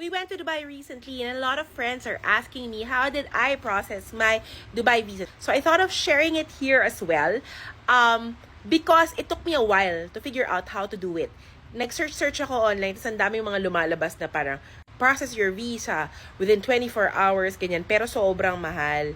We went to Dubai recently and a lot of friends are asking me how did I process my Dubai visa. So I thought of sharing it here as well because it took me a while to figure out how to do it. Nag-search ako online, tapos ang daming mga lumalabas na parang process your visa within 24 hours, ganyan. Pero sobrang mahal.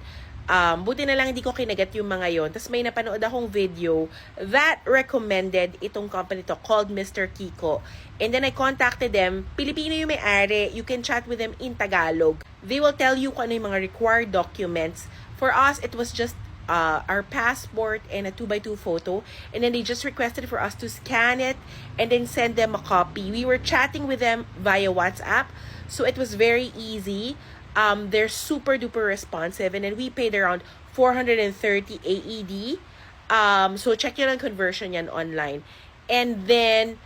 Buti na lang hindi ko kinagat yung mga yon. Tapos may napanood akong video that recommended itong company to called Mr. Kiko. And then I contacted them. Pilipino yung may-ari. You can chat with them in Tagalog. They will tell you kung ano yung mga required documents. For us, it was just our passport and a 2x2 photo. And then they just requested for us to scan it and then send them a copy. We were chatting with them via WhatsApp. So it was very easy. They're super duper responsive, and then we paid around 430 AED. So check yun ang conversion yan online. And then,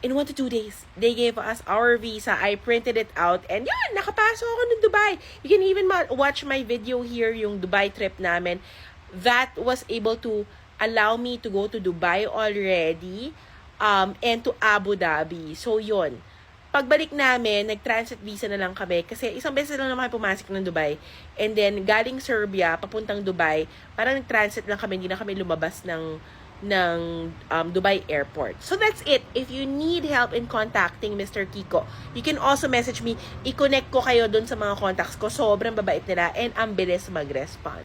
in 1 to 2 days, they gave us our visa. I printed it out, and yun, nakapasok ako ng Dubai. You can even watch my video here, yung Dubai trip namin. That was able to allow me to go to Dubai already, and to Abu Dhabi. So yun. Pagbalik namin, nag-transit visa na lang kami kasi isang beses lang naman pumasok ng Dubai. And then, galing Serbia, papuntang Dubai, parang nag-transit lang kami, hindi na kami lumabas ng Dubai airport. So, that's it. If you need help in contacting Mr. Kiko, you can also message me. I-connect ko kayo dun sa mga contacts ko. Sobrang babait nila and ang bilis mag-respond.